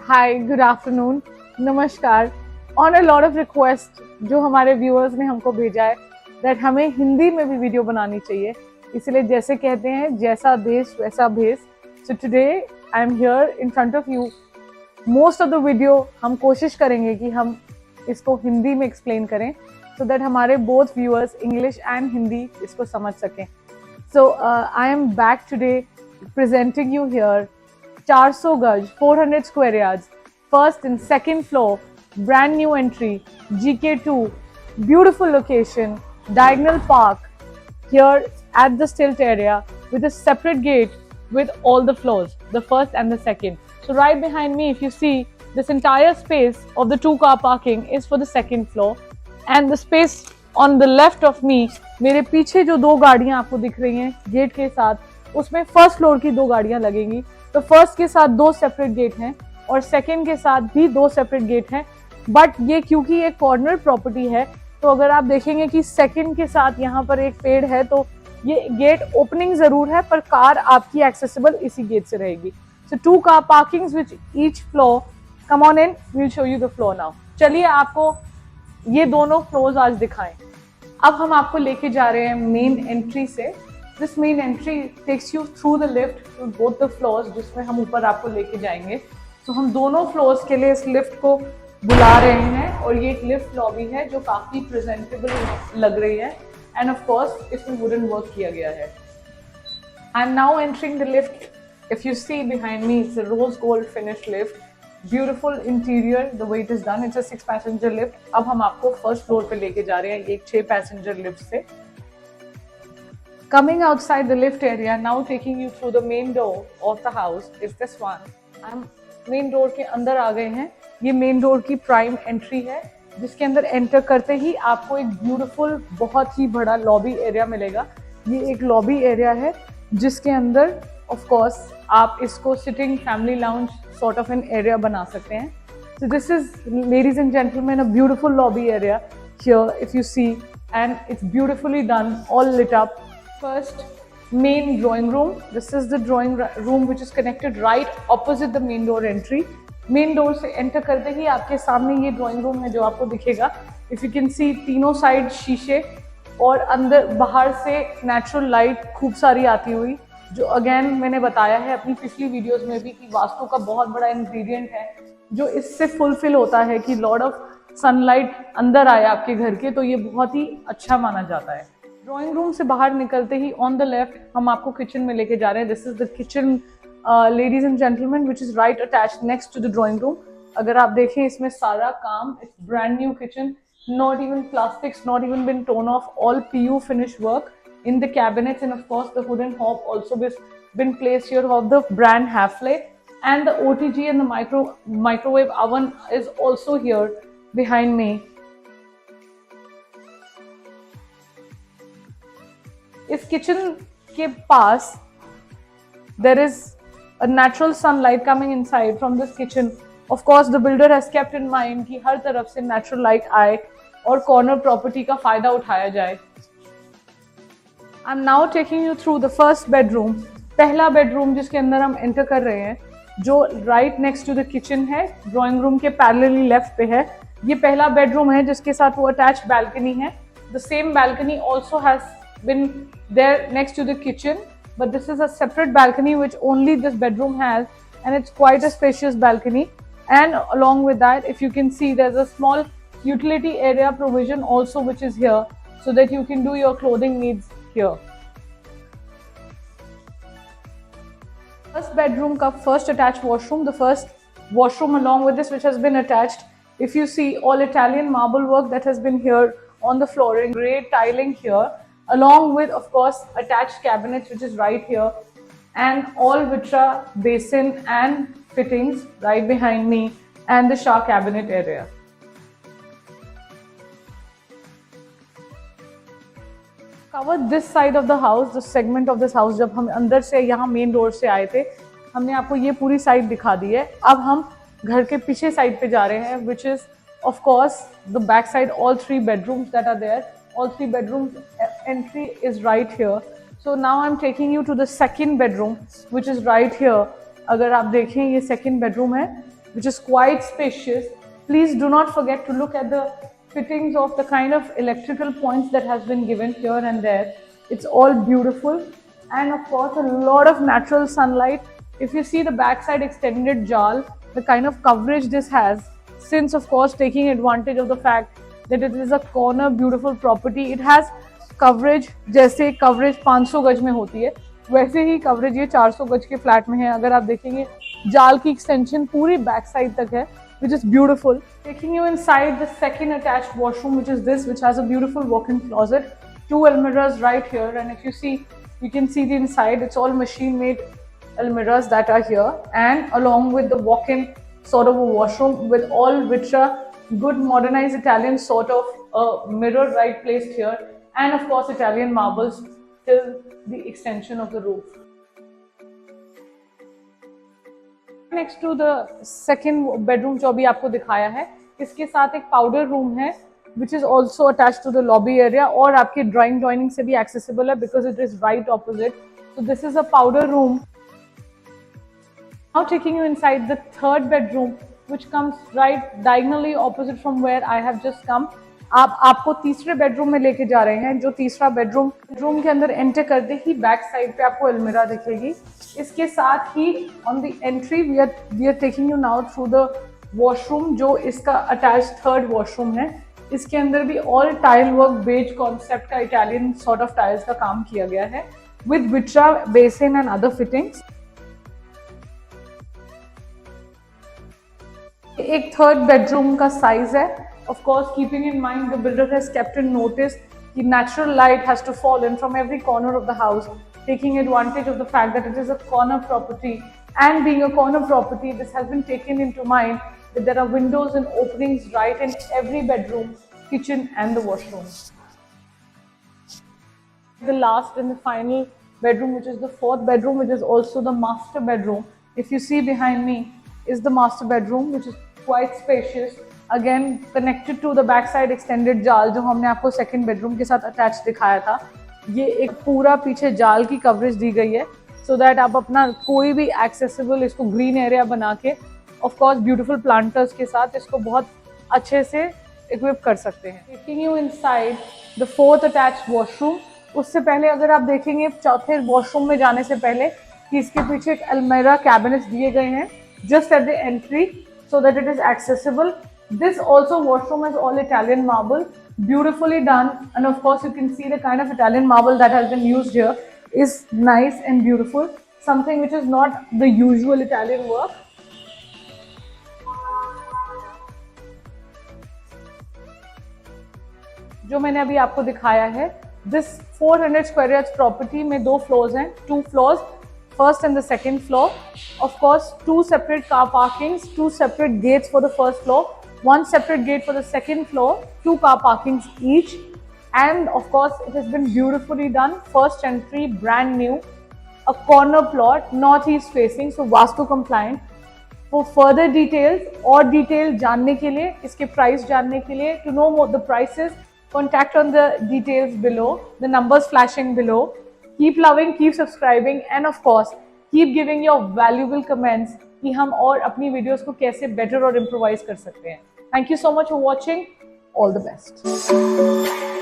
हाय, good afternoon, नमस्कार। On a lot of request जो हमारे व्यूअर्स ने हमको भेजा है दैट हमें हिंदी में भी वीडियो बनानी चाहिए, इसलिए जैसे कहते हैं जैसा देश वैसा भेस। So today I am here in front of you. Most of the video हम कोशिश करेंगे कि हम इसको हिंदी में एक्सप्लेन करें सो दैट हमारे both viewers English and Hindi इसको समझ सकें। So I am back today presenting you here 400 gaj, 400 square yards, first and second floor, brand new entry, GK2, beautiful location, diagonal park here at the stilt area with a separate gate with all the floors, the first and the second. So right behind me, if you see, this entire space of the 2-car parking is for the second floor, and the space on the left of me, मेरे पीछे जो दो गाड़ियां आपको दिख रही हैं gate के साथ, उसमें फर्स्ट फ्लोर की दो गाड़ियां लगेंगी। तो फर्स्ट के साथ दो सेपरेट गेट हैं और सेकंड के साथ भी दो सेपरेट गेट हैं। बट ये क्योंकि एक कॉर्नर प्रॉपर्टी है, तो अगर आप देखेंगे कि सेकंड के साथ यहाँ पर एक पेड़ है, तो ये गेट ओपनिंग जरूर है, पर कार आपकी एक्सेसिबल इसी गेट से रहेगी। So 2-car parkings which each floor. Come on in, we'll show you the floor now. चलिए आपको ये दोनों फ्लोर्स आज दिखाएं। अब हम आपको लेके जा रहे हैं मेन एंट्री से। This main entry takes you through the lift to both the floors, जिसमें हम ऊपर आपको लेके जाएंगे। तो हम दोनों फ्लोर्स के लिए इस लिफ्ट को बुला रहे हैं, और ये एक लिफ्ट लॉबी है जो काफी प्रेजेंटेबल लग रही है, एंड ऑफ कोर्स इसमें वुडन वर्क किया गया है। I am now entering the lift. If you see behind me, it's a rose gold finish lift, beautiful interior, the way it is done. It's a 6 passenger lift. अब हम आपको first floor पे लेके जा रहे हैं एक 6 पैसेंजर लिफ्ट से। Coming outside the lift area, now taking you through the main door of the house is this one. हम मेन डोर के अंदर आ गए हैं। ये मेन डोर की प्राइम एंट्री है, जिसके अंदर एंटर करते ही आपको एक ब्यूटीफुल बहुत ही बड़ा लॉबी एरिया मिलेगा। ये एक लॉबी एरिया है जिसके अंदर ऑफ कोर्स आप इसको sitting family lounge sort of an area बना सकते हैं। So this is, ladies and gentlemen, a beautiful lobby area here if you see, and it's beautifully done, all lit up. First, main drawing room. This is the drawing room which is connected right opposite the main door entry. Main door से enter करते ही आपके सामने ये drawing room है जो आपको दिखेगा। If you can see, तीनों साइड शीशे, और अंदर बाहर से नेचुरल लाइट खूब सारी आती हुई, जो अगेन मैंने बताया है अपनी पिछली वीडियोस में भी कि वास्तु का बहुत बड़ा इंग्रेडिएंट है जो इससे फुलफिल होता है कि लॉर्ड ऑफ सनलाइट अंदर आए आपके घर के, तो ये बहुत ही अच्छा माना जाता है। ड्राइंग रूम से बाहर निकलते ही ऑन द लेफ्ट हम आपको किचन में लेके जा रहे हैं। This is the kitchen, ladies and gentleman, which is right attached next to the drawing room. अगर आप देखें इसमें सारा काम, it's brand new kitchen, not even plastics, not even been tone off, all PU finish work in the cabinets, and of course the hood and hob also been placed here of the brand Hafele, and the OTG and the microwave oven is also here behind me. इस kitchen के पास there is a natural sunlight coming inside from this kitchen. Of course the builder has kept in mind कि हर तरफ से natural light आए और corner property का फायदा उठाया जाए। I'm now taking you through the first bedroom. पहला बेडरूम जिसके अंदर हम एंटर कर रहे हैं, जो right next to the kitchen है, ड्राइंग रूम के पैरेलली लेफ्ट पे है। ये पहला बेडरूम है जिसके साथ वो अटैच बैल्कनी है। The same balcony also has been there next to the kitchen, but this is a separate balcony which only this bedroom has, and it's quite a spacious balcony. And along with that, if you can see, there's a small utility area provision also which is here, so that you can do your clothing needs here. First bedroom का first attached washroom, the first washroom along with this which has been attached. If you see, all Italian marble work that has been here on the flooring, great tiling here, along with of course attached cabinets which is right here, and all Vitra basin and fittings right behind me, and the shower cabinet area. Cover this side of the house, the segment of this house. जब हम अंदर से यहाँ main door से आए थे, हमने आपको ये पूरी साइड दिखा दी है। अब हम घर के पीछे साइड पे जा रहे हैं, which is of course the back side. All 3 bedrooms that are there, all 3 bedrooms entry is right here. So now I'm taking you to the second bedroom which is right here. अगर आप देखें ये second bedroom है, which is quite spacious. Please do not forget to look at the fittings of the kind of electrical points that has been given here and there. It's all beautiful, and of course a lot of natural sunlight. If you see the backside extended jal, the kind of coverage this has, since of course taking advantage of the fact that it is a corner beautiful property, it has coverage जैसे coverage 500 गज में होती है वैसे ही coverage ये 400 गज के flat में है. अगर आप देखेंगे जाल की extension पूरी बैक साइड तक है, which is beautiful. Taking you inside the second attached washroom, which is this, which has a beautiful walk-in closet, 2 almirahs right here, and if you see, you can see the inside. It's all machine-made almirahs that are here, and along with the walk-in sort of a washroom with all which are good modernized Italian sort of a mirror right placed here, and of course Italian marbles till the extension of the roof. Next to the second bedroom जो अभी आपको दिखाया है, इसके साथ एक powder room है which is also attach to the lobby area और आपके ड्राइंग जॉइनिंग से भी एक्सेसिबल है because it is right opposite. So this is a powder room. Now taking you inside the third bedroom which comes right diagonally opposite from where I have just come. आपको तीसरे bedroom में लेके जा रहे हैं. जो तीसरा बेडरूम के अंदर एंटर करते ही बैक साइड पे आपको अलमीरा दिखेगी. इसके साथ ही on the entry we are taking you now through the washroom जो इसका अटैच थर्ड वॉशरूम है. इसके अंदर भी all tile work beige concept का इटालियन सॉर्ट ऑफ टाइल्स का काम किया गया है with Vitra basin and other fittings. एक थर्ड बेडरूम का साइज है. Of course, keeping in mind the builder has kept in notice the natural light has to fall in from every corner of the house, taking advantage of the fact that it is a corner property, and being a corner property, this has been taken into mind that there are windows and openings right in every bedroom, kitchen and the washroom. The last and the final bedroom, which is the fourth bedroom, which is also the master bedroom. If you see behind me is the master bedroom, which is quite spacious. Again connected to the back side extended जाल जो हमने आपको second bedroom के साथ attach दिखाया था. ये एक पूरा पीछे जाल की कवरेज दी गई है सो दैट आप अपना कोई भी एक्सेसिबल इसको ग्रीन एरिया बना के ऑफ कोर्स ब्यूटीफुल प्लांटर्स के साथ इसको बहुत अच्छे से इक्विप कर सकते हैं. Taking you inside the fourth attached washroom. उससे पहले अगर आप देखेंगे चौथे वॉशरूम में जाने से पहले कि इसके पीछे एक अलमीरा कैबिनेट्स दिए गए हैं just at the entry so that it is accessible. This also washroom is all Italian marble, beautifully done, and of course you can see the kind of Italian marble that has been used here is nice and beautiful, something which is not the usual Italian work. जो मैंने अभी आपको दिखाया है, this 400 square yards property में 2 floors हैं, 2 floors, first and the second floor. Of course, 2 separate car parkings, 2 separate gates for the first floor, 1 separate gate for the second floor, 2 car parkings each, and of course it has been beautifully done. First entry, brand new, a corner plot, northeast facing, so vastu compliant. For further details और detail जानने के लिए, इसके price जानने के लिए, to know more the prices, contact on the details below, the numbers flashing below. Keep loving, keep subscribing, and of course keep giving your valuable comments कि हम और अपनी वीडियोस को कैसे बेटर और इम्प्रोवाइज कर सकते हैं. Thank you so much for watching. All the best.